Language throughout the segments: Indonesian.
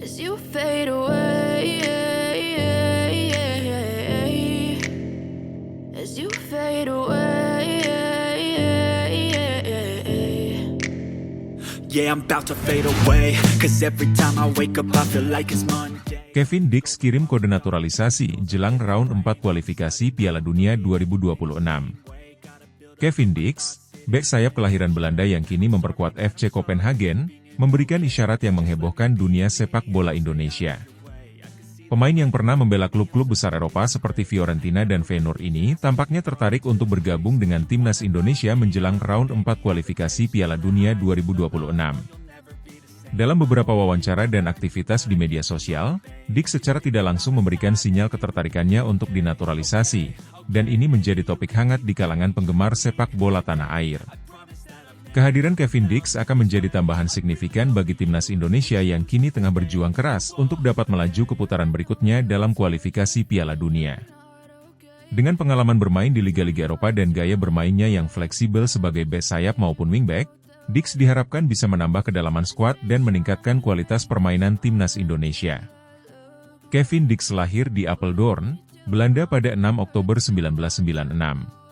as you fade away, as you fade away. Yeah, I'm about to fade away, cause every time I wake up I feel like it's Monday. Kevin Dix kirim kode naturalisasi jelang round 4 kualifikasi Piala Dunia 2026. Kevin Dix, bek sayap kelahiran Belanda yang kini memperkuat FC Copenhagen, memberikan isyarat yang menghebohkan dunia sepak bola Indonesia. Pemain yang pernah membela klub-klub besar Eropa seperti Fiorentina dan Feyenoord ini tampaknya tertarik untuk bergabung dengan timnas Indonesia menjelang round 4 kualifikasi Piala Dunia 2026. Dalam beberapa wawancara dan aktivitas di media sosial, Dix secara tidak langsung memberikan sinyal ketertarikannya untuk dinaturalisasi, dan ini menjadi topik hangat di kalangan penggemar sepak bola tanah air. Kehadiran Kevin Dix akan menjadi tambahan signifikan bagi timnas Indonesia yang kini tengah berjuang keras untuk dapat melaju ke putaran berikutnya dalam kualifikasi Piala Dunia. Dengan pengalaman bermain di liga-liga Eropa dan gaya bermainnya yang fleksibel sebagai bek sayap maupun wingback, Dix diharapkan bisa menambah kedalaman skuad dan meningkatkan kualitas permainan timnas Indonesia. Kevin Dix lahir di Apeldoorn, Belanda pada 6 Oktober 1996.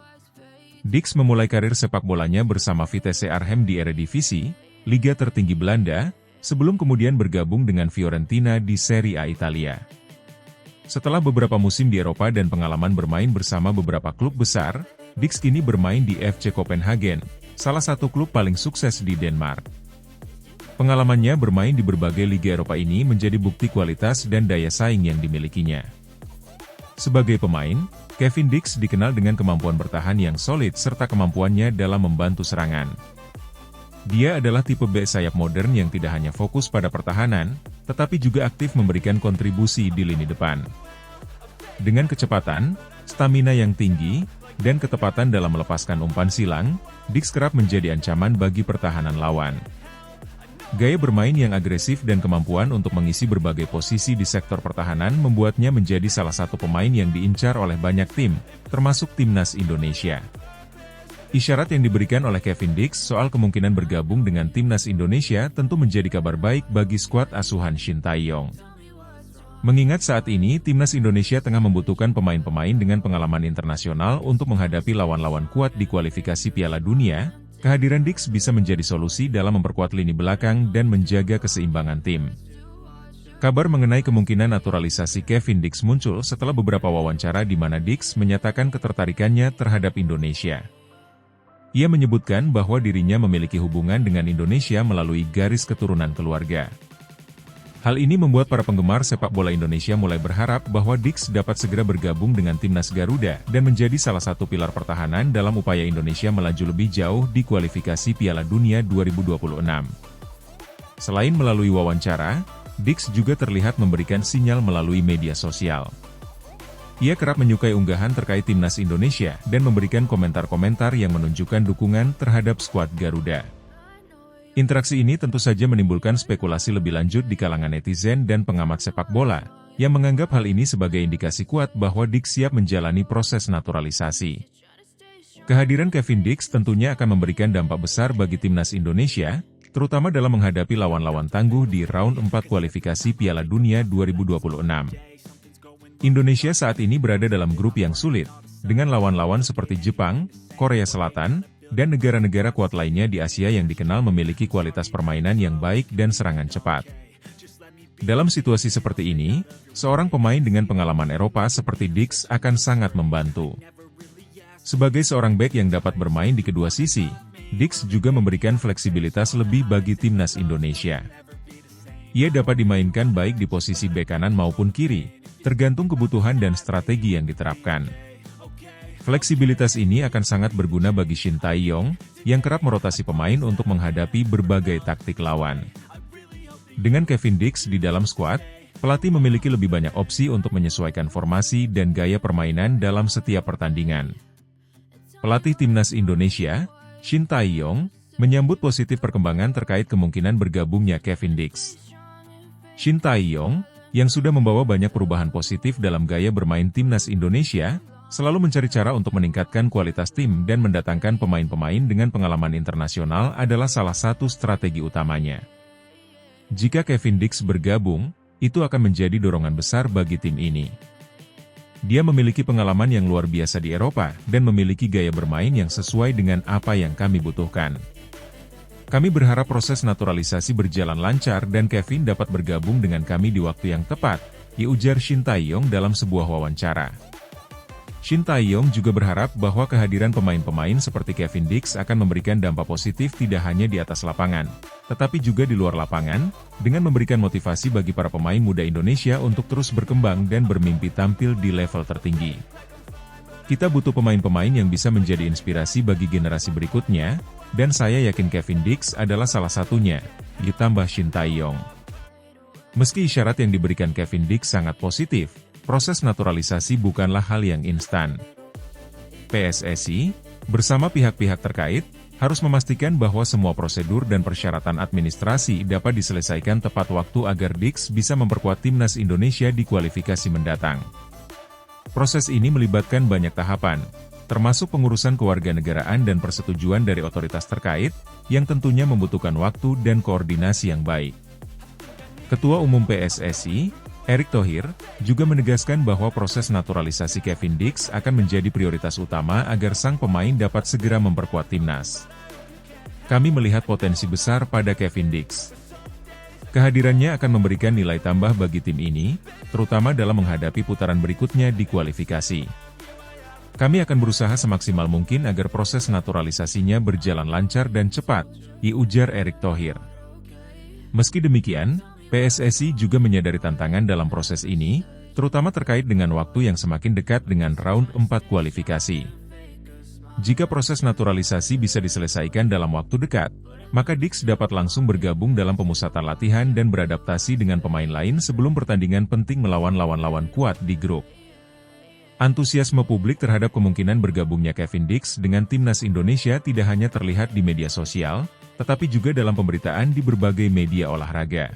Dix memulai karir sepak bolanya bersama Vitesse Arnhem di Eredivisie, liga tertinggi Belanda, sebelum kemudian bergabung dengan Fiorentina di Serie A Italia. Setelah beberapa musim di Eropa dan pengalaman bermain bersama beberapa klub besar, Dix kini bermain di FC Copenhagen, salah satu klub paling sukses di Denmark. Pengalamannya bermain di berbagai liga Eropa ini menjadi bukti kualitas dan daya saing yang dimilikinya. Sebagai pemain, Kevin Dix dikenal dengan kemampuan bertahan yang solid serta kemampuannya dalam membantu serangan. Dia adalah tipe bek sayap modern yang tidak hanya fokus pada pertahanan, tetapi juga aktif memberikan kontribusi di lini depan. Dengan kecepatan, stamina yang tinggi, dan ketepatan dalam melepaskan umpan silang, Dix kerap menjadi ancaman bagi pertahanan lawan. Gaya bermain yang agresif dan kemampuan untuk mengisi berbagai posisi di sektor pertahanan membuatnya menjadi salah satu pemain yang diincar oleh banyak tim, termasuk timnas Indonesia. Isyarat yang diberikan oleh Kevin Dix soal kemungkinan bergabung dengan timnas Indonesia tentu menjadi kabar baik bagi skuad asuhan Shin Tae-yong. Mengingat saat ini timnas Indonesia tengah membutuhkan pemain-pemain dengan pengalaman internasional untuk menghadapi lawan-lawan kuat di kualifikasi Piala Dunia, kehadiran Dix bisa menjadi solusi dalam memperkuat lini belakang dan menjaga keseimbangan tim. Kabar mengenai kemungkinan naturalisasi Kevin Dix muncul setelah beberapa wawancara di mana Dix menyatakan ketertarikannya terhadap Indonesia. Ia menyebutkan bahwa dirinya memiliki hubungan dengan Indonesia melalui garis keturunan keluarga. Hal ini membuat para penggemar sepak bola Indonesia mulai berharap bahwa Dix dapat segera bergabung dengan timnas Garuda dan menjadi salah satu pilar pertahanan dalam upaya Indonesia melaju lebih jauh di kualifikasi Piala Dunia 2026. Selain melalui wawancara, Dix juga terlihat memberikan sinyal melalui media sosial. Ia kerap menyukai unggahan terkait timnas Indonesia dan memberikan komentar-komentar yang menunjukkan dukungan terhadap skuad Garuda. Interaksi ini tentu saja menimbulkan spekulasi lebih lanjut di kalangan netizen dan pengamat sepak bola, yang menganggap hal ini sebagai indikasi kuat bahwa Dix siap menjalani proses naturalisasi. Kehadiran Kevin Dix tentunya akan memberikan dampak besar bagi timnas Indonesia, terutama dalam menghadapi lawan-lawan tangguh di round 4 kualifikasi Piala Dunia 2026. Indonesia saat ini berada dalam grup yang sulit, dengan lawan-lawan seperti Jepang, Korea Selatan, dan negara-negara kuat lainnya di Asia yang dikenal memiliki kualitas permainan yang baik dan serangan cepat. Dalam situasi seperti ini, seorang pemain dengan pengalaman Eropa seperti Dix akan sangat membantu. Sebagai seorang bek yang dapat bermain di kedua sisi, Dix juga memberikan fleksibilitas lebih bagi timnas Indonesia. Ia dapat dimainkan baik di posisi bek kanan maupun kiri, tergantung kebutuhan dan strategi yang diterapkan. Fleksibilitas ini akan sangat berguna bagi Shin Tae-yong, yang kerap merotasi pemain untuk menghadapi berbagai taktik lawan. Dengan Kevin Dix di dalam skuad, pelatih memiliki lebih banyak opsi untuk menyesuaikan formasi dan gaya permainan dalam setiap pertandingan. Pelatih timnas Indonesia, Shin Tae-yong, menyambut positif perkembangan terkait kemungkinan bergabungnya Kevin Dix. Shin Tae-yong, yang sudah membawa banyak perubahan positif dalam gaya bermain timnas Indonesia, selalu mencari cara untuk meningkatkan kualitas tim dan mendatangkan pemain-pemain dengan pengalaman internasional adalah salah satu strategi utamanya. Jika Kevin Dix bergabung, itu akan menjadi dorongan besar bagi tim ini. Dia memiliki pengalaman yang luar biasa di Eropa dan memiliki gaya bermain yang sesuai dengan apa yang kami butuhkan. Kami berharap proses naturalisasi berjalan lancar dan Kevin dapat bergabung dengan kami di waktu yang tepat, ujar Shin Tae-yong dalam sebuah wawancara. Shin Tae-yong juga berharap bahwa kehadiran pemain-pemain seperti Kevin Dix akan memberikan dampak positif tidak hanya di atas lapangan, tetapi juga di luar lapangan, dengan memberikan motivasi bagi para pemain muda Indonesia untuk terus berkembang dan bermimpi tampil di level tertinggi. Kita butuh pemain-pemain yang bisa menjadi inspirasi bagi generasi berikutnya, dan saya yakin Kevin Dix adalah salah satunya, ditambah Shin Tae-yong. Meski isyarat yang diberikan Kevin Dix sangat positif, proses naturalisasi bukanlah hal yang instan. PSSI, bersama pihak-pihak terkait, harus memastikan bahwa semua prosedur dan persyaratan administrasi dapat diselesaikan tepat waktu agar Dix bisa memperkuat timnas Indonesia di kualifikasi mendatang. Proses ini melibatkan banyak tahapan, termasuk pengurusan kewarganegaraan dan persetujuan dari otoritas terkait, yang tentunya membutuhkan waktu dan koordinasi yang baik. Ketua Umum PSSI, Erick Thohir, juga menegaskan bahwa proses naturalisasi Kevin Dix akan menjadi prioritas utama agar sang pemain dapat segera memperkuat timnas. Kami melihat potensi besar pada Kevin Dix. Kehadirannya akan memberikan nilai tambah bagi tim ini, terutama dalam menghadapi putaran berikutnya di kualifikasi. Kami akan berusaha semaksimal mungkin agar proses naturalisasinya berjalan lancar dan cepat, ujar Erick Thohir. Meski demikian, PSSI juga menyadari tantangan dalam proses ini, terutama terkait dengan waktu yang semakin dekat dengan round 4 kualifikasi. Jika proses naturalisasi bisa diselesaikan dalam waktu dekat, maka Dix dapat langsung bergabung dalam pemusatan latihan dan beradaptasi dengan pemain lain sebelum pertandingan penting melawan lawan-lawan kuat di grup. Antusiasme publik terhadap kemungkinan bergabungnya Kevin Dix dengan timnas Indonesia tidak hanya terlihat di media sosial, tetapi juga dalam pemberitaan di berbagai media olahraga.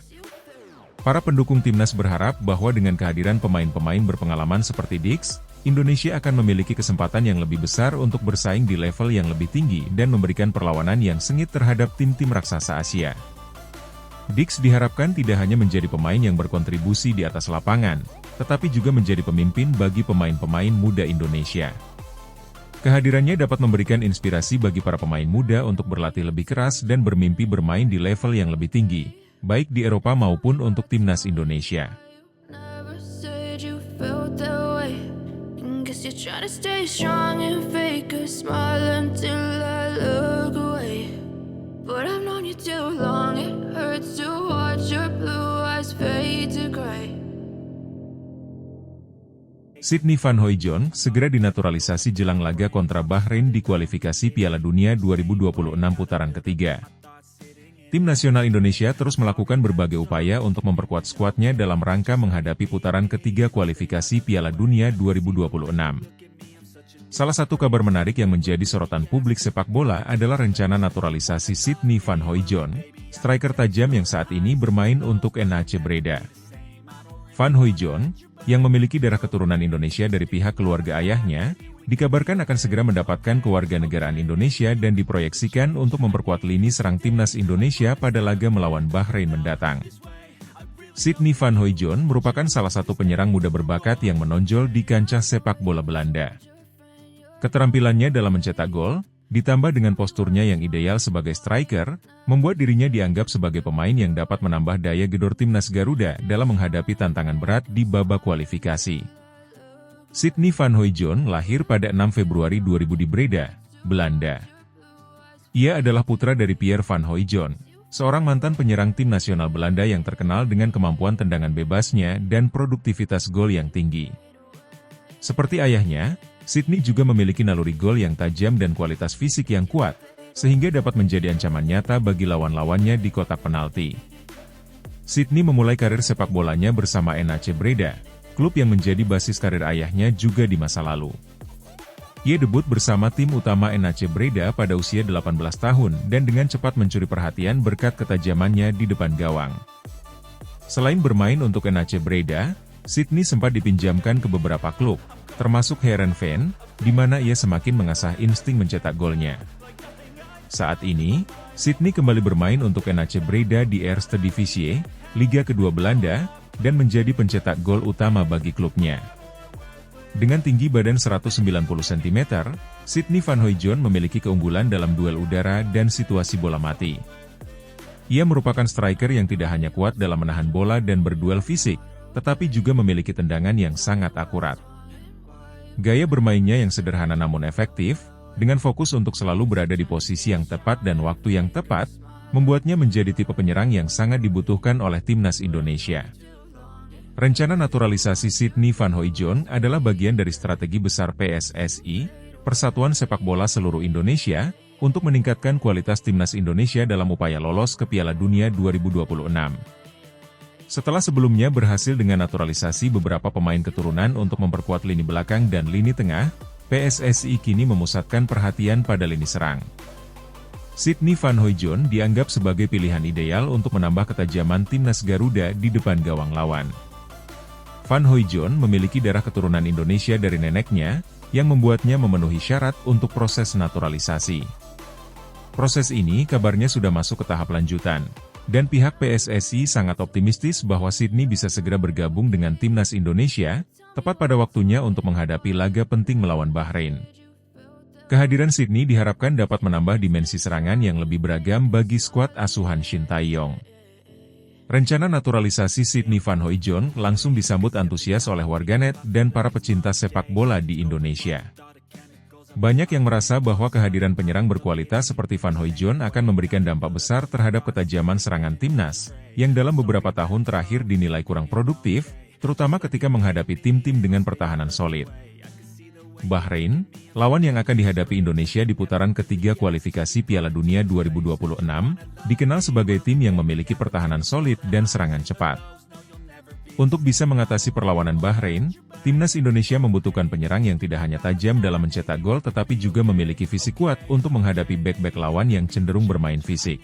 Para pendukung timnas berharap bahwa dengan kehadiran pemain-pemain berpengalaman seperti Dix, Indonesia akan memiliki kesempatan yang lebih besar untuk bersaing di level yang lebih tinggi dan memberikan perlawanan yang sengit terhadap tim-tim raksasa Asia. Dix diharapkan tidak hanya menjadi pemain yang berkontribusi di atas lapangan, tetapi juga menjadi pemimpin bagi pemain-pemain muda Indonesia. Kehadirannya dapat memberikan inspirasi bagi para pemain muda untuk berlatih lebih keras dan bermimpi bermain di level yang lebih tinggi, baik di Eropa maupun untuk timnas Indonesia. Never said you felt that way. Guess you're trying to stay strong and fake a smile until I look away. But I've known you too long, it hurts to watch your blue eyes fade to gray. Sydney Van Hooijdonk segera dinaturalisasi jelang laga kontra Bahrain di kualifikasi Piala Dunia 2026 putaran ketiga. Tim nasional Indonesia terus melakukan berbagai upaya untuk memperkuat skuadnya dalam rangka menghadapi putaran ketiga kualifikasi Piala Dunia 2026. Salah satu kabar menarik yang menjadi sorotan publik sepak bola adalah rencana naturalisasi Sydney Van Hooijdonk, striker tajam yang saat ini bermain untuk NAC Breda. Van Hooijdonk, yang memiliki darah keturunan Indonesia dari pihak keluarga ayahnya, dikabarkan akan segera mendapatkan kewarganegaraan Indonesia dan diproyeksikan untuk memperkuat lini serang timnas Indonesia pada laga melawan Bahrain mendatang. Sydney Van Hooijdonk merupakan salah satu penyerang muda berbakat yang menonjol di kancah sepak bola Belanda. Keterampilannya dalam mencetak gol, ditambah dengan posturnya yang ideal sebagai striker, membuat dirinya dianggap sebagai pemain yang dapat menambah daya gedor timnas Garuda dalam menghadapi tantangan berat di babak kualifikasi. Sydney Van Hooijdonk lahir pada 6 Februari 2000 di Breda, Belanda. Ia adalah putra dari Pierre Van Hooijdonk, seorang mantan penyerang tim nasional Belanda yang terkenal dengan kemampuan tendangan bebasnya dan produktivitas gol yang tinggi. Seperti ayahnya, Sydney juga memiliki naluri gol yang tajam dan kualitas fisik yang kuat, sehingga dapat menjadi ancaman nyata bagi lawan-lawannya di kotak penalti. Sydney memulai karir sepak bolanya bersama NAC Breda, klub yang menjadi basis karir ayahnya juga di masa lalu. Ia debut bersama tim utama NAC Breda pada usia 18 tahun dan dengan cepat mencuri perhatian berkat ketajamannya di depan gawang. Selain bermain untuk NAC Breda, Sydney sempat dipinjamkan ke beberapa klub, termasuk Heerenveen, di mana ia semakin mengasah insting mencetak golnya. Saat ini, Sydney kembali bermain untuk NAC Breda di Eerste Divisie, Liga kedua Belanda, dan menjadi pencetak gol utama bagi klubnya. Dengan tinggi badan 190 cm, Sydney Van Hooijdonk memiliki keunggulan dalam duel udara dan situasi bola mati. Ia merupakan striker yang tidak hanya kuat dalam menahan bola dan berduel fisik, tetapi juga memiliki tendangan yang sangat akurat. Gaya bermainnya yang sederhana namun efektif, dengan fokus untuk selalu berada di posisi yang tepat dan waktu yang tepat, membuatnya menjadi tipe penyerang yang sangat dibutuhkan oleh timnas Indonesia. Rencana naturalisasi Sydney Van Hooijdonk adalah bagian dari strategi besar PSSI, Persatuan Sepak Bola Seluruh Indonesia, untuk meningkatkan kualitas timnas Indonesia dalam upaya lolos ke Piala Dunia 2026. Setelah sebelumnya berhasil dengan naturalisasi beberapa pemain keturunan untuk memperkuat lini belakang dan lini tengah, PSSI kini memusatkan perhatian pada lini serang. Sydney Van Hooijdonk dianggap sebagai pilihan ideal untuk menambah ketajaman timnas Garuda di depan gawang lawan. Van Hooijdonk memiliki darah keturunan Indonesia dari neneknya, yang membuatnya memenuhi syarat untuk proses naturalisasi. Proses ini kabarnya sudah masuk ke tahap lanjutan, dan pihak PSSI sangat optimistis bahwa Sydney bisa segera bergabung dengan timnas Indonesia, tepat pada waktunya untuk menghadapi laga penting melawan Bahrain. Kehadiran Sydney diharapkan dapat menambah dimensi serangan yang lebih beragam bagi skuad asuhan Shin Tae-yong. Rencana naturalisasi Sydney Van Hooijdonk langsung disambut antusias oleh warganet dan para pecinta sepak bola di Indonesia. Banyak yang merasa bahwa kehadiran penyerang berkualitas seperti Van Hooijdonk akan memberikan dampak besar terhadap ketajaman serangan timnas, yang dalam beberapa tahun terakhir dinilai kurang produktif, terutama ketika menghadapi tim-tim dengan pertahanan solid. Bahrain, lawan yang akan dihadapi Indonesia di putaran ketiga kualifikasi Piala Dunia 2026, dikenal sebagai tim yang memiliki pertahanan solid dan serangan cepat. Untuk bisa mengatasi perlawanan Bahrain, timnas Indonesia membutuhkan penyerang yang tidak hanya tajam dalam mencetak gol tetapi juga memiliki fisik kuat untuk menghadapi bek-bek lawan yang cenderung bermain fisik.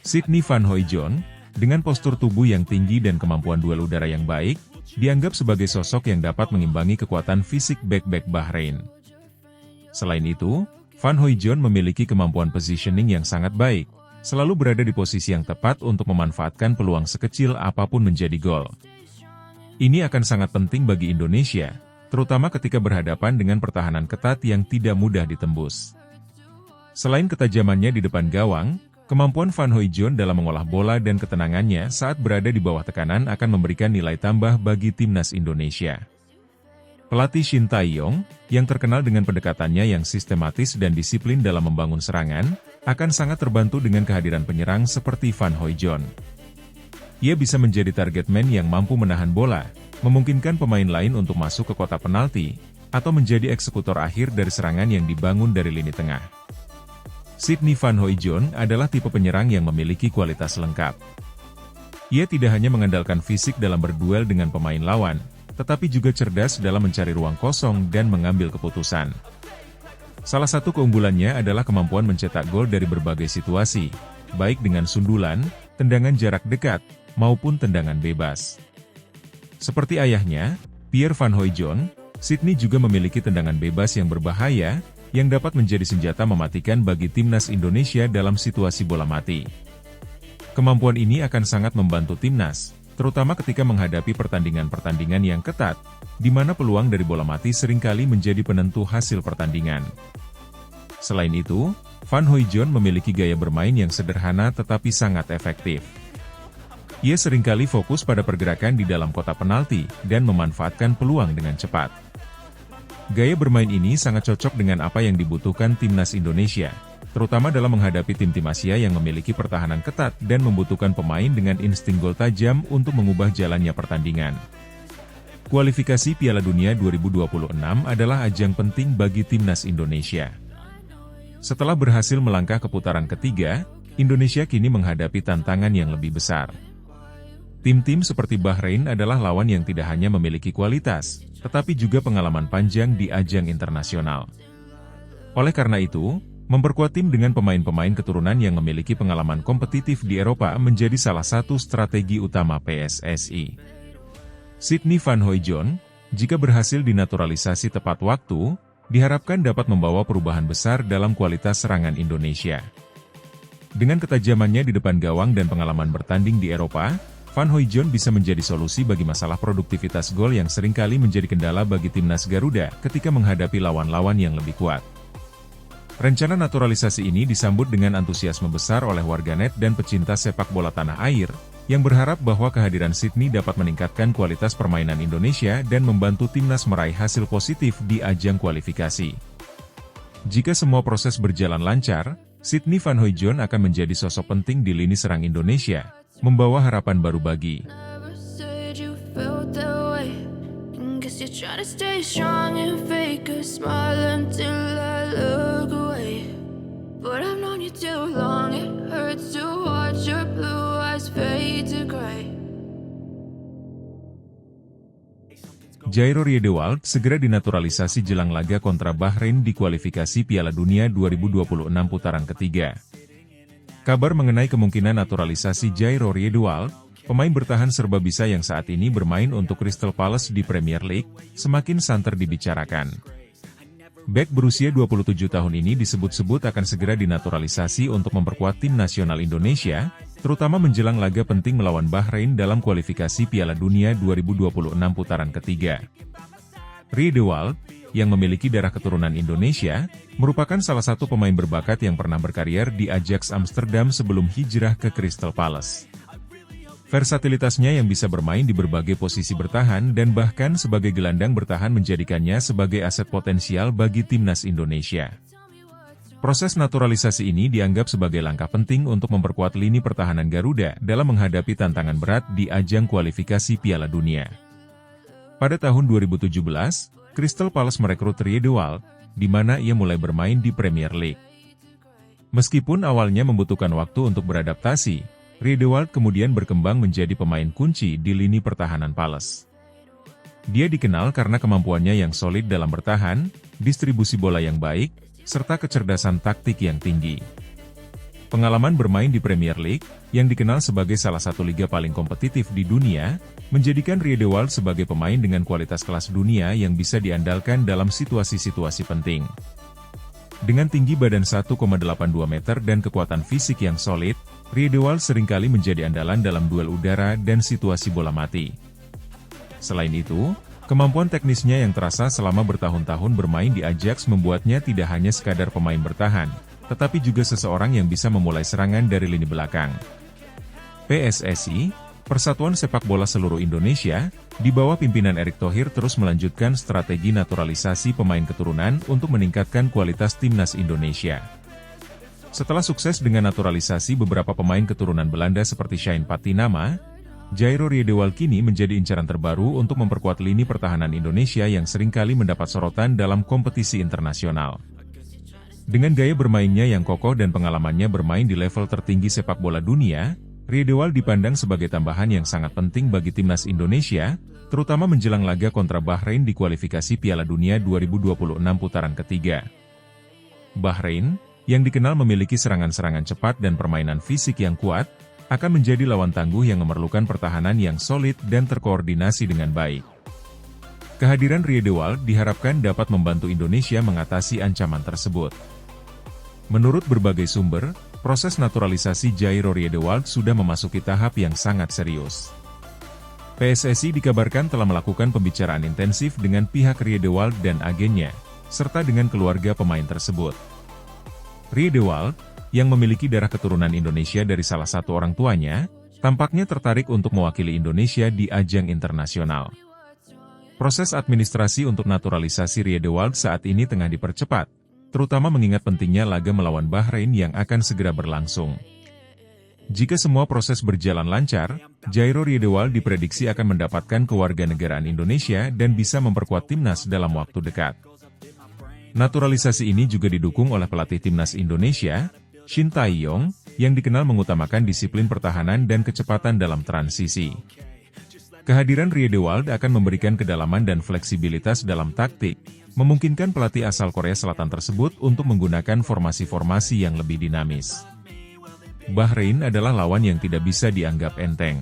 Sydney Van Hooijdonk, dengan postur tubuh yang tinggi dan kemampuan duel udara yang baik, dianggap sebagai sosok yang dapat mengimbangi kekuatan fisik bek-bek Bahrain. Selain itu, Van Hooijdonk memiliki kemampuan positioning yang sangat baik, selalu berada di posisi yang tepat untuk memanfaatkan peluang sekecil apapun menjadi gol. Ini akan sangat penting bagi Indonesia, terutama ketika berhadapan dengan pertahanan ketat yang tidak mudah ditembus. Selain ketajamannya di depan gawang, kemampuan Van Hooijdonk dalam mengolah bola dan ketenangannya saat berada di bawah tekanan akan memberikan nilai tambah bagi timnas Indonesia. Pelatih Shin Tae-yong, yang terkenal dengan pendekatannya yang sistematis dan disiplin dalam membangun serangan, akan sangat terbantu dengan kehadiran penyerang seperti Van Hooijdonk. Ia bisa menjadi target man yang mampu menahan bola, memungkinkan pemain lain untuk masuk ke kotak penalti, atau menjadi eksekutor akhir dari serangan yang dibangun dari lini tengah. Sydney Van Hooijdonk adalah tipe penyerang yang memiliki kualitas lengkap. Ia tidak hanya mengandalkan fisik dalam berduel dengan pemain lawan, tetapi juga cerdas dalam mencari ruang kosong dan mengambil keputusan. Salah satu keunggulannya adalah kemampuan mencetak gol dari berbagai situasi, baik dengan sundulan, tendangan jarak dekat, maupun tendangan bebas. Seperti ayahnya, Pierre Van Hooijdonk, Sydney juga memiliki tendangan bebas yang berbahaya, yang dapat menjadi senjata mematikan bagi timnas Indonesia dalam situasi bola mati. Kemampuan ini akan sangat membantu timnas, terutama ketika menghadapi pertandingan-pertandingan yang ketat, di mana peluang dari bola mati seringkali menjadi penentu hasil pertandingan. Selain itu, Van Hooijdonk memiliki gaya bermain yang sederhana tetapi sangat efektif. Ia seringkali fokus pada pergerakan di dalam kotak penalti, dan memanfaatkan peluang dengan cepat. Gaya bermain ini sangat cocok dengan apa yang dibutuhkan timnas Indonesia, terutama dalam menghadapi tim-tim Asia yang memiliki pertahanan ketat dan membutuhkan pemain dengan insting gol tajam untuk mengubah jalannya pertandingan. Kualifikasi Piala Dunia 2026 adalah ajang penting bagi timnas Indonesia. Setelah berhasil melangkah ke putaran ketiga, Indonesia kini menghadapi tantangan yang lebih besar. Tim-tim seperti Bahrain adalah lawan yang tidak hanya memiliki kualitas, tetapi juga pengalaman panjang di ajang internasional. Oleh karena itu, memperkuat tim dengan pemain-pemain keturunan yang memiliki pengalaman kompetitif di Eropa menjadi salah satu strategi utama PSSI. Sydney Van Hooijdonk, jika berhasil dinaturalisasi tepat waktu, diharapkan dapat membawa perubahan besar dalam kualitas serangan Indonesia. Dengan ketajamannya di depan gawang dan pengalaman bertanding di Eropa, Van Hooijdonk bisa menjadi solusi bagi masalah produktivitas gol yang seringkali menjadi kendala bagi timnas Garuda ketika menghadapi lawan-lawan yang lebih kuat. Rencana naturalisasi ini disambut dengan antusiasme besar oleh warganet dan pecinta sepak bola tanah air, yang berharap bahwa kehadiran Sydney dapat meningkatkan kualitas permainan Indonesia dan membantu timnas meraih hasil positif di ajang kualifikasi. Jika semua proses berjalan lancar, Sydney Van Hooijdonk akan menjadi sosok penting di lini serang Indonesia, membawa harapan baru bagi Never said you felt that way. Guess you're trying to stay strong and fake a smile until I look away. But I've known you too long, it hurts to watch your blue eyes fade to gray. Jairo Riedewald segera dinaturalisasi jelang laga kontra Bahrain di kualifikasi Piala Dunia 2026 putaran ketiga. Kabar mengenai kemungkinan naturalisasi Jairo Riedewald, pemain bertahan serba bisa yang saat ini bermain untuk Crystal Palace di Premier League, semakin santer dibicarakan. Bek berusia 27 tahun ini disebut-sebut akan segera dinaturalisasi untuk memperkuat tim nasional Indonesia, terutama menjelang laga penting melawan Bahrain dalam kualifikasi Piala Dunia 2026 putaran ketiga. Riedewald, yang memiliki darah keturunan Indonesia, merupakan salah satu pemain berbakat yang pernah berkarier di Ajax Amsterdam sebelum hijrah ke Crystal Palace. Versatilitasnya yang bisa bermain di berbagai posisi bertahan dan bahkan sebagai gelandang bertahan menjadikannya sebagai aset potensial bagi timnas Indonesia. Proses naturalisasi ini dianggap sebagai langkah penting untuk memperkuat lini pertahanan Garuda dalam menghadapi tantangan berat di ajang kualifikasi Piala Dunia. Pada tahun 2017, Crystal Palace merekrut Riedewald, di mana ia mulai bermain di Premier League. Meskipun awalnya membutuhkan waktu untuk beradaptasi, Riedewald kemudian berkembang menjadi pemain kunci di lini pertahanan Palace. Dia dikenal karena kemampuannya yang solid dalam bertahan, distribusi bola yang baik, serta kecerdasan taktik yang tinggi. Pengalaman bermain di Premier League, yang dikenal sebagai salah satu liga paling kompetitif di dunia, menjadikan Riedewald sebagai pemain dengan kualitas kelas dunia yang bisa diandalkan dalam situasi-situasi penting. Dengan tinggi badan 1,82 meter dan kekuatan fisik yang solid, Riedewald seringkali menjadi andalan dalam duel udara dan situasi bola mati. Selain itu, kemampuan teknisnya yang terasa selama bertahun-tahun bermain di Ajax membuatnya tidak hanya sekadar pemain bertahan, tetapi juga seseorang yang bisa memulai serangan dari lini belakang. PSSI, Persatuan Sepak Bola Seluruh Indonesia, di bawah pimpinan Erick Thohir terus melanjutkan strategi naturalisasi pemain keturunan untuk meningkatkan kualitas timnas Indonesia. Setelah sukses dengan naturalisasi beberapa pemain keturunan Belanda seperti Shane Patinama, Jairo Riedewald kini menjadi incaran terbaru untuk memperkuat lini pertahanan Indonesia yang seringkali mendapat sorotan dalam kompetisi internasional. Dengan gaya bermainnya yang kokoh dan pengalamannya bermain di level tertinggi sepak bola dunia, Riedewald dipandang sebagai tambahan yang sangat penting bagi timnas Indonesia, terutama menjelang laga kontra Bahrain di kualifikasi Piala Dunia 2026 putaran ketiga. Bahrain, yang dikenal memiliki serangan-serangan cepat dan permainan fisik yang kuat, akan menjadi lawan tangguh yang memerlukan pertahanan yang solid dan terkoordinasi dengan baik. Kehadiran Riedewald diharapkan dapat membantu Indonesia mengatasi ancaman tersebut. Menurut berbagai sumber, proses naturalisasi Jairo Riedewald sudah memasuki tahap yang sangat serius. PSSI dikabarkan telah melakukan pembicaraan intensif dengan pihak Riedewald dan agennya, serta dengan keluarga pemain tersebut. Riedewald, yang memiliki darah keturunan Indonesia dari salah satu orang tuanya, tampaknya tertarik untuk mewakili Indonesia di ajang internasional. Proses administrasi untuk naturalisasi Riedewald saat ini tengah dipercepat, terutama mengingat pentingnya laga melawan Bahrain yang akan segera berlangsung. Jika semua proses berjalan lancar, Jairo Riedewald diprediksi akan mendapatkan kewarganegaraan Indonesia dan bisa memperkuat timnas dalam waktu dekat. Naturalisasi ini juga didukung oleh pelatih timnas Indonesia, Shin Tae-yong, yang dikenal mengutamakan disiplin pertahanan dan kecepatan dalam transisi. Kehadiran Riedewald akan memberikan kedalaman dan fleksibilitas dalam taktik, memungkinkan pelatih asal Korea Selatan tersebut untuk menggunakan formasi-formasi yang lebih dinamis. Bahrain adalah lawan yang tidak bisa dianggap enteng.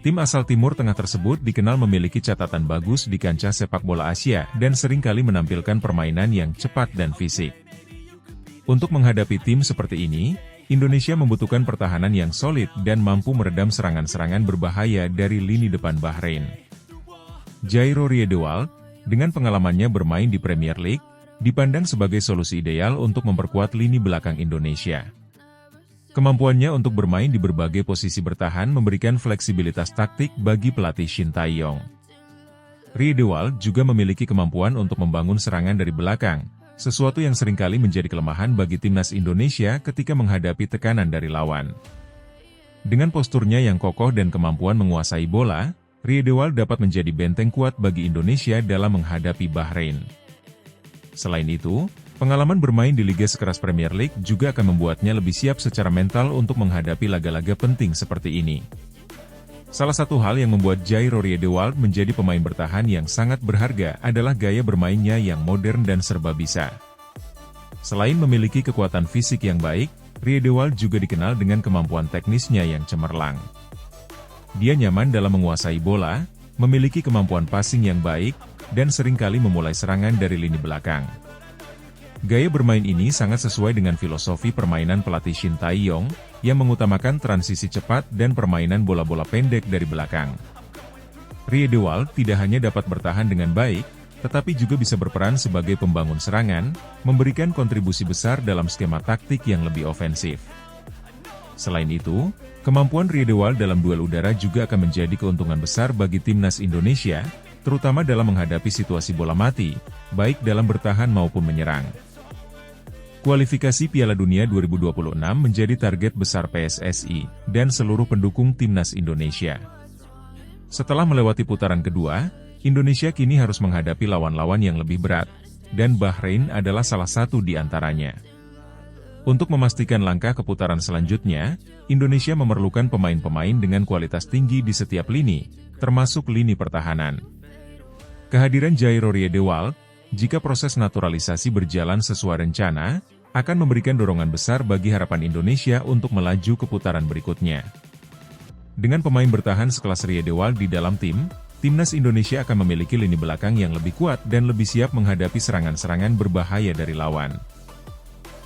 Tim asal Timur Tengah tersebut dikenal memiliki catatan bagus di kancah sepak bola Asia dan seringkali menampilkan permainan yang cepat dan fisik. Untuk menghadapi tim seperti ini, Indonesia membutuhkan pertahanan yang solid dan mampu meredam serangan-serangan berbahaya dari lini depan Bahrain. Jairo Riedewald, dengan pengalamannya bermain di Premier League, dipandang sebagai solusi ideal untuk memperkuat lini belakang Indonesia. Kemampuannya untuk bermain di berbagai posisi bertahan memberikan fleksibilitas taktik bagi pelatih Shin Tae-yong. Riedewald juga memiliki kemampuan untuk membangun serangan dari belakang, sesuatu yang seringkali menjadi kelemahan bagi timnas Indonesia ketika menghadapi tekanan dari lawan. Dengan posturnya yang kokoh dan kemampuan menguasai bola, Riedewald dapat menjadi benteng kuat bagi Indonesia dalam menghadapi Bahrain. Selain itu, pengalaman bermain di liga sekeras Premier League juga akan membuatnya lebih siap secara mental untuk menghadapi laga-laga penting seperti ini. Salah satu hal yang membuat Jairo Riedewald menjadi pemain bertahan yang sangat berharga adalah gaya bermainnya yang modern dan serba bisa. Selain memiliki kekuatan fisik yang baik, Riedewald juga dikenal dengan kemampuan teknisnya yang cemerlang. Dia nyaman dalam menguasai bola, memiliki kemampuan passing yang baik, dan seringkali memulai serangan dari lini belakang. Gaya bermain ini sangat sesuai dengan filosofi permainan pelatih Shin Tae-yong, yang mengutamakan transisi cepat dan permainan bola-bola pendek dari belakang. Riedewald tidak hanya dapat bertahan dengan baik, tetapi juga bisa berperan sebagai pembangun serangan, memberikan kontribusi besar dalam skema taktik yang lebih ofensif. Selain itu, kemampuan Riedewald dalam duel udara juga akan menjadi keuntungan besar bagi timnas Indonesia, terutama dalam menghadapi situasi bola mati, baik dalam bertahan maupun menyerang. Kualifikasi Piala Dunia 2026 menjadi target besar PSSI dan seluruh pendukung timnas Indonesia. Setelah melewati putaran kedua, Indonesia kini harus menghadapi lawan-lawan yang lebih berat, dan Bahrain adalah salah satu di antaranya. Untuk memastikan langkah ke putaran selanjutnya, Indonesia memerlukan pemain-pemain dengan kualitas tinggi di setiap lini, termasuk lini pertahanan. Kehadiran Jairo Riedewald, jika proses naturalisasi berjalan sesuai rencana, akan memberikan dorongan besar bagi harapan Indonesia untuk melaju ke putaran berikutnya. Dengan pemain bertahan sekelas Riedewald di dalam tim, timnas Indonesia akan memiliki lini belakang yang lebih kuat dan lebih siap menghadapi serangan-serangan berbahaya dari lawan.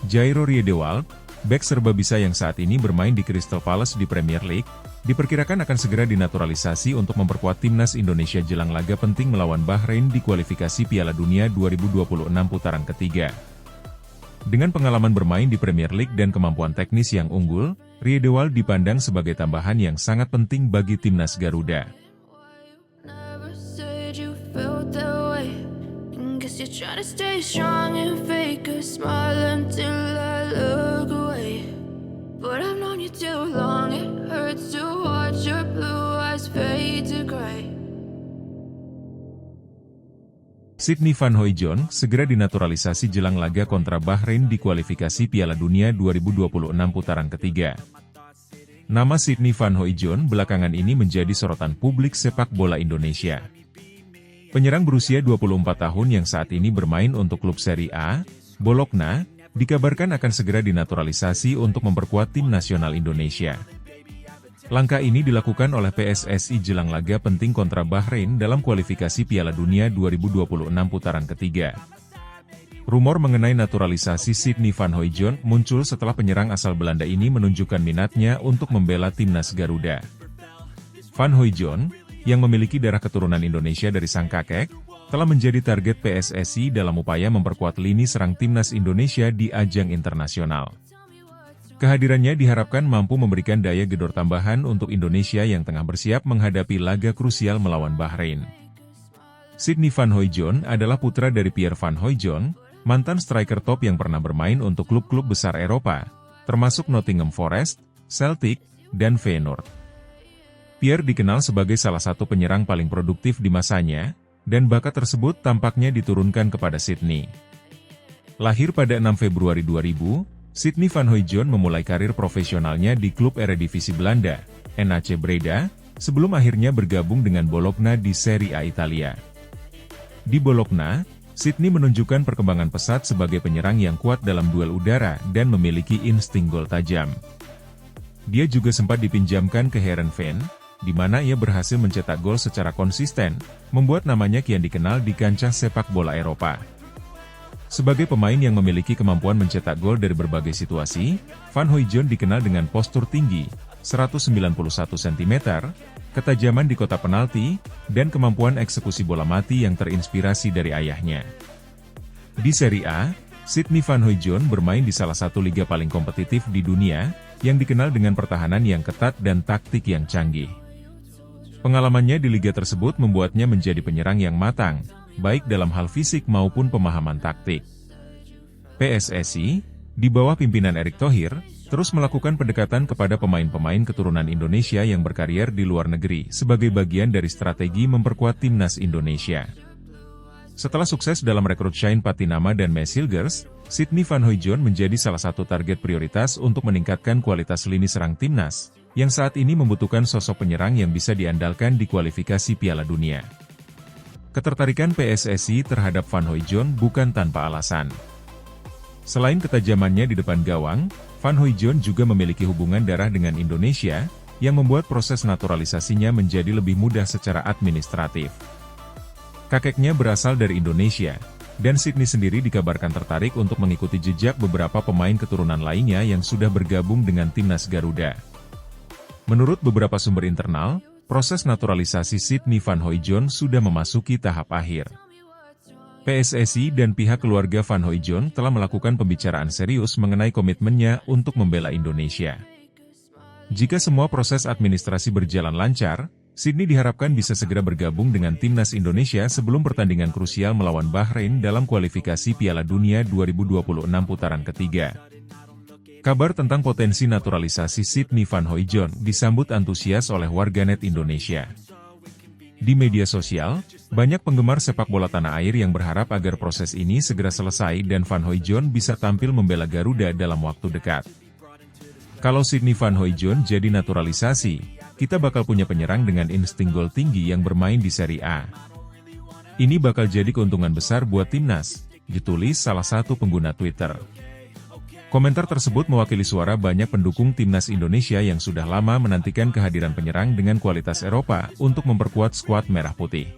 Jairo Riedewald, bek serba bisa yang saat ini bermain di Crystal Palace di Premier League, diperkirakan akan segera dinaturalisasi untuk memperkuat timnas Indonesia jelang laga penting melawan Bahrain di kualifikasi Piala Dunia 2026 putaran ketiga. Dengan pengalaman bermain di Premier League dan kemampuan teknis yang unggul, Riedewald dipandang sebagai tambahan yang sangat penting bagi timnas Garuda. Never said you felt that way. Guess you're trying to stay strong and fake a smile until I look away. But I've known you too long, it hurts to watch your blue eyes fade to gray. Sydney Van Hooijdonk segera dinaturalisasi jelang laga kontra Bahrain di kualifikasi Piala Dunia 2026 putaran ketiga. Nama Sydney Van Hooijdonk belakangan ini menjadi sorotan publik sepak bola Indonesia. Penyerang berusia 24 tahun yang saat ini bermain untuk klub Serie A, Bologna, dikabarkan akan segera dinaturalisasi untuk memperkuat tim nasional Indonesia. Langkah ini dilakukan oleh PSSI jelang laga penting kontra Bahrain dalam kualifikasi Piala Dunia 2026 putaran ketiga. Rumor mengenai naturalisasi Sydney Van Hooijdonk muncul setelah penyerang asal Belanda ini menunjukkan minatnya untuk membela timnas Garuda. Van Hooijdonk, yang memiliki darah keturunan Indonesia dari sang kakek, telah menjadi target PSSI dalam upaya memperkuat lini serang timnas Indonesia di ajang internasional. Kehadirannya diharapkan mampu memberikan daya gedor tambahan untuk Indonesia yang tengah bersiap menghadapi laga krusial melawan Bahrain. Sydney Van Hooijdonk adalah putra dari Pierre Van Hooijdonk, mantan striker top yang pernah bermain untuk klub-klub besar Eropa, termasuk Nottingham Forest, Celtic, dan Feyenoord. Pierre dikenal sebagai salah satu penyerang paling produktif di masanya, dan bakat tersebut tampaknya diturunkan kepada Sydney. Lahir pada 6 Februari 2000, Sydney Van Hooijdonk memulai karir profesionalnya di klub Eredivisie Belanda, NAC Breda, sebelum akhirnya bergabung dengan Bologna di Serie A Italia. Di Bologna, Sydney menunjukkan perkembangan pesat sebagai penyerang yang kuat dalam duel udara dan memiliki insting gol tajam. Dia juga sempat dipinjamkan ke Heerenveen, di mana ia berhasil mencetak gol secara konsisten, membuat namanya kian dikenal di kancah sepak bola Eropa. Sebagai pemain yang memiliki kemampuan mencetak gol dari berbagai situasi, Van Hooijdonk dikenal dengan postur tinggi, 191 cm, ketajaman di kotak penalti, dan kemampuan eksekusi bola mati yang terinspirasi dari ayahnya. Di Serie A, Sydney Van Hooijdonk bermain di salah satu liga paling kompetitif di dunia, yang dikenal dengan pertahanan yang ketat dan taktik yang canggih. Pengalamannya di liga tersebut membuatnya menjadi penyerang yang matang, baik dalam hal fisik maupun pemahaman taktik. PSSI, di bawah pimpinan Erick Thohir, terus melakukan pendekatan kepada pemain-pemain keturunan Indonesia yang berkarier di luar negeri sebagai bagian dari strategi memperkuat timnas Indonesia. Setelah sukses dalam rekrut Shane Patinama dan Maes Hilgers, Sydney Van Hooijdonk menjadi salah satu target prioritas untuk meningkatkan kualitas lini serang timnas, yang saat ini membutuhkan sosok penyerang yang bisa diandalkan di kualifikasi Piala Dunia. Ketertarikan PSSI terhadap Van Hooijdonk bukan tanpa alasan. Selain ketajamannya di depan gawang, Van Hooijdonk juga memiliki hubungan darah dengan Indonesia, yang membuat proses naturalisasinya menjadi lebih mudah secara administratif. Kakeknya berasal dari Indonesia, dan Sydney sendiri dikabarkan tertarik untuk mengikuti jejak beberapa pemain keturunan lainnya yang sudah bergabung dengan timnas Garuda. Menurut beberapa sumber internal, proses naturalisasi Sydney Van Hooijdonk sudah memasuki tahap akhir. PSSI dan pihak keluarga Van Hooijdonk telah melakukan pembicaraan serius mengenai komitmennya untuk membela Indonesia. Jika semua proses administrasi berjalan lancar, Sydney diharapkan bisa segera bergabung dengan timnas Indonesia sebelum pertandingan krusial melawan Bahrain dalam kualifikasi Piala Dunia 2026 putaran ketiga. Kabar tentang potensi naturalisasi Sydney Van Hooijdonk disambut antusias oleh warganet Indonesia. Di media sosial, banyak penggemar sepak bola tanah air yang berharap agar proses ini segera selesai dan Van Hooijdonk bisa tampil membela Garuda dalam waktu dekat. Kalau Sydney Van Hooijdonk jadi naturalisasi, kita bakal punya penyerang dengan insting gol tinggi yang bermain di Serie A. Ini bakal jadi keuntungan besar buat timnas, ditulis salah satu pengguna Twitter. Komentar tersebut mewakili suara banyak pendukung timnas Indonesia yang sudah lama menantikan kehadiran penyerang dengan kualitas Eropa untuk memperkuat skuad merah putih.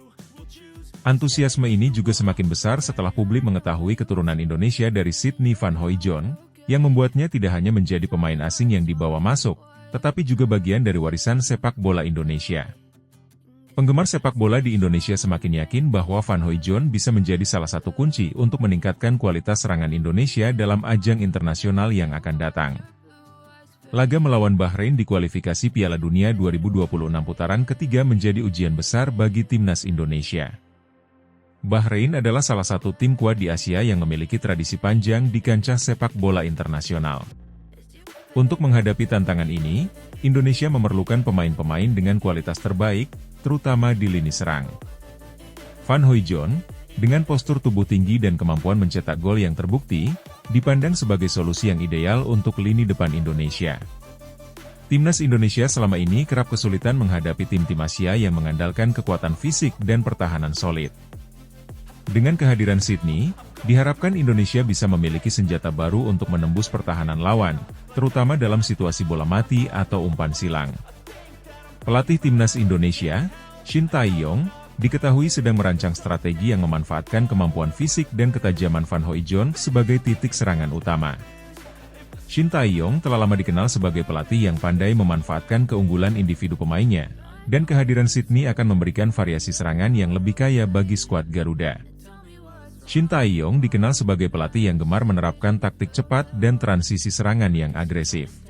Antusiasme ini juga semakin besar setelah publik mengetahui keturunan Indonesia dari Sydney Van Hooijdonk, yang membuatnya tidak hanya menjadi pemain asing yang dibawa masuk, tetapi juga bagian dari warisan sepak bola Indonesia. Penggemar sepak bola di Indonesia semakin yakin bahwa Van Hooijdonk bisa menjadi salah satu kunci untuk meningkatkan kualitas serangan Indonesia dalam ajang internasional yang akan datang. Laga melawan Bahrain di kualifikasi Piala Dunia 2026 putaran ketiga menjadi ujian besar bagi timnas Indonesia. Bahrain adalah salah satu tim kuat di Asia yang memiliki tradisi panjang di kancah sepak bola internasional. Untuk menghadapi tantangan ini, Indonesia memerlukan pemain-pemain dengan kualitas terbaik, terutama di lini serang. Van Hooijdonk, dengan postur tubuh tinggi dan kemampuan mencetak gol yang terbukti, dipandang sebagai solusi yang ideal untuk lini depan Indonesia. Timnas Indonesia selama ini kerap kesulitan menghadapi tim-tim Asia yang mengandalkan kekuatan fisik dan pertahanan solid. Dengan kehadiran Sydney, diharapkan Indonesia bisa memiliki senjata baru untuk menembus pertahanan lawan, terutama dalam situasi bola mati atau umpan silang. Pelatih timnas Indonesia, Shin Tae-yong, diketahui sedang merancang strategi yang memanfaatkan kemampuan fisik dan ketajaman Van Hooijdonk sebagai titik serangan utama. Shin Tae-yong telah lama dikenal sebagai pelatih yang pandai memanfaatkan keunggulan individu pemainnya, dan kehadiran Sydney akan memberikan variasi serangan yang lebih kaya bagi skuad Garuda. Shin Tae-yong dikenal sebagai pelatih yang gemar menerapkan taktik cepat dan transisi serangan yang agresif.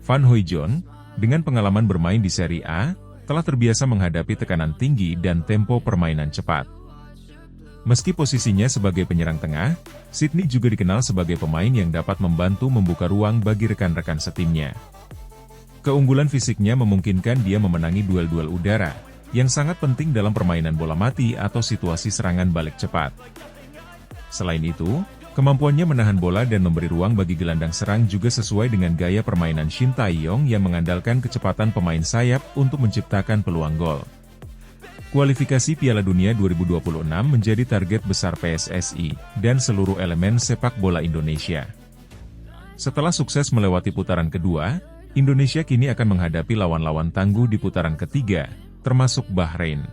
Van Hooijdonk, dengan pengalaman bermain di Serie A, telah terbiasa menghadapi tekanan tinggi dan tempo permainan cepat. Meski posisinya sebagai penyerang tengah, Sydney juga dikenal sebagai pemain yang dapat membantu membuka ruang bagi rekan-rekan setimnya. Keunggulan fisiknya memungkinkan dia memenangi duel-duel udara, yang sangat penting dalam permainan bola mati atau situasi serangan balik cepat. Selain itu, kemampuannya menahan bola dan memberi ruang bagi gelandang serang juga sesuai dengan gaya permainan Shin Tae-yong yang mengandalkan kecepatan pemain sayap untuk menciptakan peluang gol. Kualifikasi Piala Dunia 2026 menjadi target besar PSSI dan seluruh elemen sepak bola Indonesia. Setelah sukses melewati putaran kedua, Indonesia kini akan menghadapi lawan-lawan tangguh di putaran ketiga, termasuk Bahrain.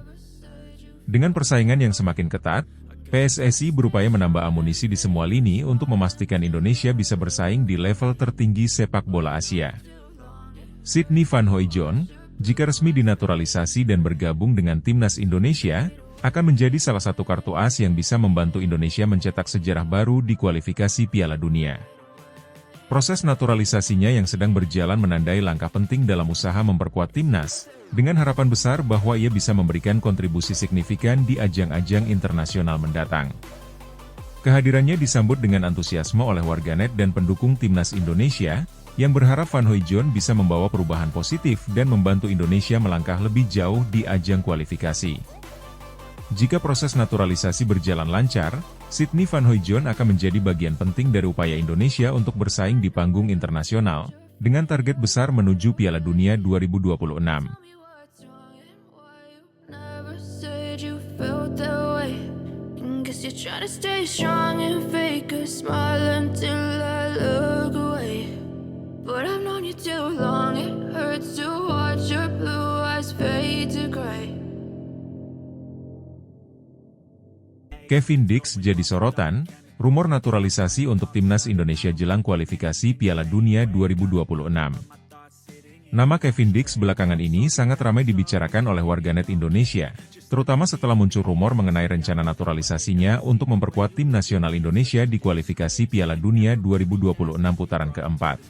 Dengan persaingan yang semakin ketat, PSSI berupaya menambah amunisi di semua lini untuk memastikan Indonesia bisa bersaing di level tertinggi sepak bola Asia. Sydney Van Hooijdonk, jika resmi dinaturalisasi dan bergabung dengan timnas Indonesia, akan menjadi salah satu kartu as yang bisa membantu Indonesia mencetak sejarah baru di kualifikasi Piala Dunia. Proses naturalisasinya yang sedang berjalan menandai langkah penting dalam usaha memperkuat timnas, dengan harapan besar bahwa ia bisa memberikan kontribusi signifikan di ajang-ajang internasional mendatang. Kehadirannya disambut dengan antusiasme oleh warganet dan pendukung timnas Indonesia, yang berharap Van Hooijdonk bisa membawa perubahan positif dan membantu Indonesia melangkah lebih jauh di ajang kualifikasi. Jika proses naturalisasi berjalan lancar, Sydney Van Hooijdonk akan menjadi bagian penting dari upaya Indonesia untuk bersaing di panggung internasional, dengan target besar menuju Piala Dunia 2026. Never said you felt that way. Guess you're trying to stay strong and fake a smile until I look away. But I've known you too long, it hurts to watch your blue eyes fade to gray. Kevin Dix jadi sorotan, rumor naturalisasi untuk timnas Indonesia jelang kualifikasi Piala Dunia 2026. Nama Kevin Dix belakangan ini sangat ramai dibicarakan oleh warganet Indonesia, terutama setelah muncul rumor mengenai rencana naturalisasinya untuk memperkuat tim nasional Indonesia di kualifikasi Piala Dunia 2026 putaran keempat.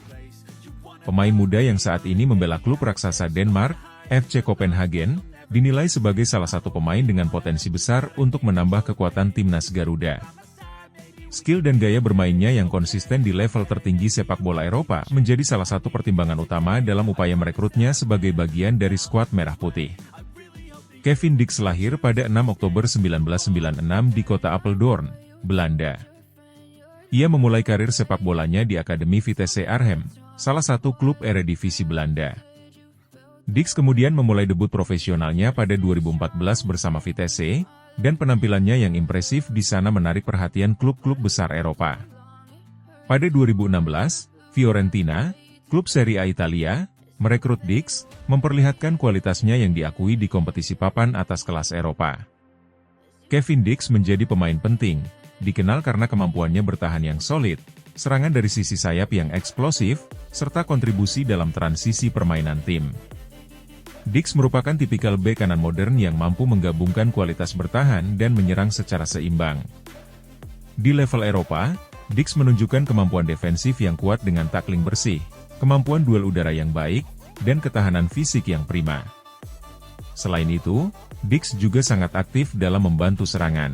Pemain muda yang saat ini membela klub raksasa Denmark, FC Copenhagen, dinilai sebagai salah satu pemain dengan potensi besar untuk menambah kekuatan timnas Garuda. Skill dan gaya bermainnya yang konsisten di level tertinggi sepak bola Eropa menjadi salah satu pertimbangan utama dalam upaya merekrutnya sebagai bagian dari skuad Merah Putih. Kevin Dix lahir pada 6 Oktober 1996 di kota Apeldoorn, Belanda. Ia memulai karir sepak bolanya di Akademi Vitesse Arnhem, salah satu klub Eredivisie Belanda. Dix kemudian memulai debut profesionalnya pada 2014 bersama Vitesse, dan penampilannya yang impresif di sana menarik perhatian klub-klub besar Eropa. Pada 2016, Fiorentina, klub Serie A Italia, merekrut Dix, memperlihatkan kualitasnya yang diakui di kompetisi papan atas kelas Eropa. Kevin Dix menjadi pemain penting, dikenal karena kemampuannya bertahan yang solid, serangan dari sisi sayap yang eksplosif, serta kontribusi dalam transisi permainan tim. Dix merupakan tipikal bek kanan modern yang mampu menggabungkan kualitas bertahan dan menyerang secara seimbang. Di level Eropa, Dix menunjukkan kemampuan defensif yang kuat dengan tackling bersih, kemampuan duel udara yang baik, dan ketahanan fisik yang prima. Selain itu, Dix juga sangat aktif dalam membantu serangan.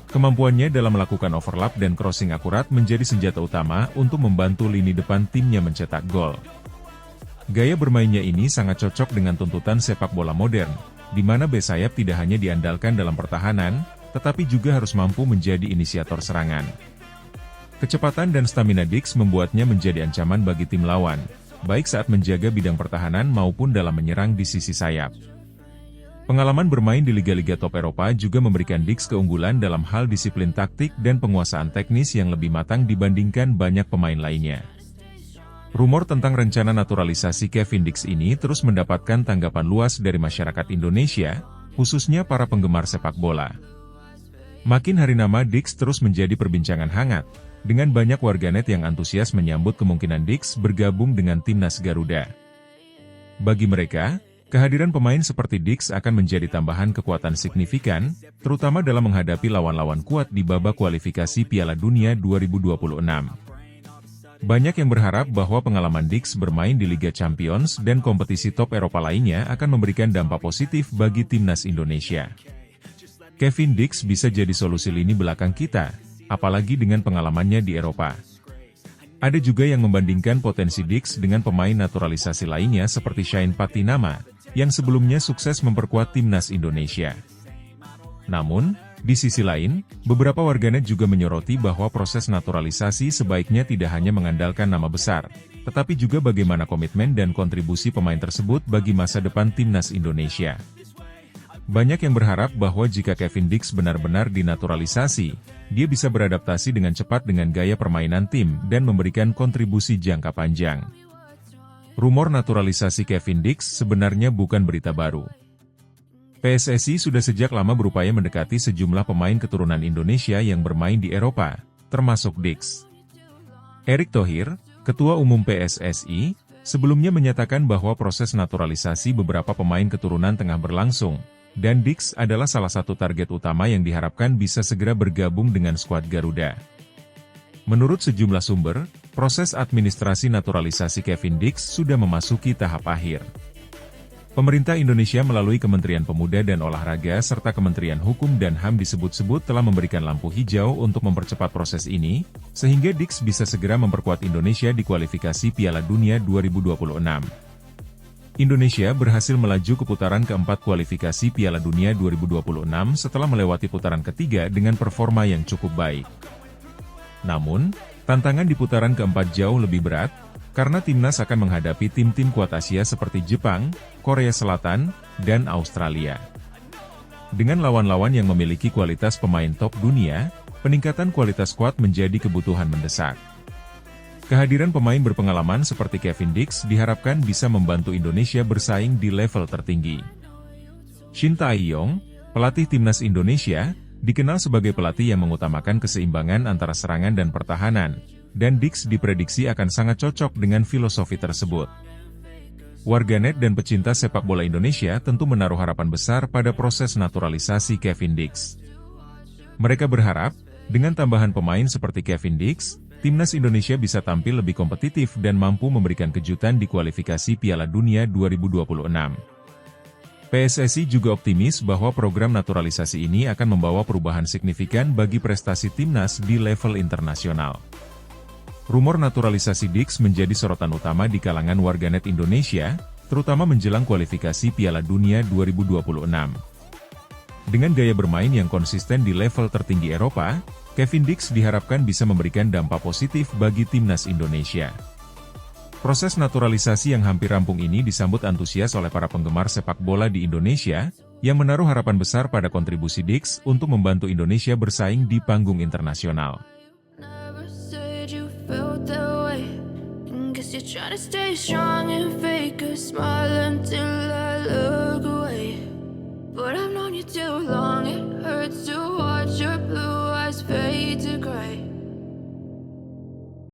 Kemampuannya dalam melakukan overlap dan crossing akurat menjadi senjata utama untuk membantu lini depan timnya mencetak gol. Gaya bermainnya ini sangat cocok dengan tuntutan sepak bola modern, di mana bek sayap tidak hanya diandalkan dalam pertahanan, tetapi juga harus mampu menjadi inisiator serangan. Kecepatan dan stamina Dix membuatnya menjadi ancaman bagi tim lawan, baik saat menjaga bidang pertahanan maupun dalam menyerang di sisi sayap. Pengalaman bermain di liga-liga top Eropa juga memberikan Dix keunggulan dalam hal disiplin taktik dan penguasaan teknis yang lebih matang dibandingkan banyak pemain lainnya. Rumor tentang rencana naturalisasi Kevin Dix ini terus mendapatkan tanggapan luas dari masyarakat Indonesia, khususnya para penggemar sepak bola. Makin hari nama Dix terus menjadi perbincangan hangat, dengan banyak warganet yang antusias menyambut kemungkinan Dix bergabung dengan timnas Garuda. Bagi mereka, kehadiran pemain seperti Dix akan menjadi tambahan kekuatan signifikan, terutama dalam menghadapi lawan-lawan kuat di babak kualifikasi Piala Dunia 2026. Banyak yang berharap bahwa pengalaman Dix bermain di Liga Champions dan kompetisi top Eropa lainnya akan memberikan dampak positif bagi timnas Indonesia. Kevin Dix bisa jadi solusi lini belakang kita, apalagi dengan pengalamannya di Eropa. Ada juga yang membandingkan potensi Dix dengan pemain naturalisasi lainnya seperti Shane Patinama, yang sebelumnya sukses memperkuat timnas Indonesia. Namun, di sisi lain, beberapa warganet juga menyoroti bahwa proses naturalisasi sebaiknya tidak hanya mengandalkan nama besar, tetapi juga bagaimana komitmen dan kontribusi pemain tersebut bagi masa depan timnas Indonesia. Banyak yang berharap bahwa jika Kevin Dix benar-benar dinaturalisasi, dia bisa beradaptasi dengan cepat dengan gaya permainan tim dan memberikan kontribusi jangka panjang. Rumor naturalisasi Kevin Dix sebenarnya bukan berita baru. PSSI sudah sejak lama berupaya mendekati sejumlah pemain keturunan Indonesia yang bermain di Eropa, termasuk Dix. Erick Thohir, Ketua Umum PSSI, sebelumnya menyatakan bahwa proses naturalisasi beberapa pemain keturunan tengah berlangsung, dan Dix adalah salah satu target utama yang diharapkan bisa segera bergabung dengan skuad Garuda. Menurut sejumlah sumber, proses administrasi naturalisasi Kevin Dix sudah memasuki tahap akhir. Pemerintah Indonesia melalui Kementerian Pemuda dan Olahraga serta Kementerian Hukum dan HAM disebut-sebut telah memberikan lampu hijau untuk mempercepat proses ini, sehingga Dix bisa segera memperkuat Indonesia di kualifikasi Piala Dunia 2026. Indonesia berhasil melaju ke putaran keempat kualifikasi Piala Dunia 2026 setelah melewati putaran ketiga dengan performa yang cukup baik. Namun, tantangan di putaran keempat jauh lebih berat, karena timnas akan menghadapi tim-tim kuat Asia seperti Jepang, Korea Selatan, dan Australia. Dengan lawan-lawan yang memiliki kualitas pemain top dunia, peningkatan kualitas skuad menjadi kebutuhan mendesak. Kehadiran pemain berpengalaman seperti Kevin Dix diharapkan bisa membantu Indonesia bersaing di level tertinggi. Shin Tae-yong, pelatih timnas Indonesia, dikenal sebagai pelatih yang mengutamakan keseimbangan antara serangan dan pertahanan, dan Dix diprediksi akan sangat cocok dengan filosofi tersebut. Warganet dan pecinta sepak bola Indonesia tentu menaruh harapan besar pada proses naturalisasi Kevin Dix. Mereka berharap, dengan tambahan pemain seperti Kevin Dix, timnas Indonesia bisa tampil lebih kompetitif dan mampu memberikan kejutan di kualifikasi Piala Dunia 2026. PSSI juga optimis bahwa program naturalisasi ini akan membawa perubahan signifikan bagi prestasi timnas di level internasional. Rumor naturalisasi Dix menjadi sorotan utama di kalangan warganet Indonesia, terutama menjelang kualifikasi Piala Dunia 2026. Dengan gaya bermain yang konsisten di level tertinggi Eropa, Kevin Dix diharapkan bisa memberikan dampak positif bagi timnas Indonesia. Proses naturalisasi yang hampir rampung ini disambut antusias oleh para penggemar sepak bola di Indonesia, yang menaruh harapan besar pada kontribusi Dix untuk membantu Indonesia bersaing di panggung internasional. Guess you're trying to stay strong and fake a smile until I look away. But I've known you too long.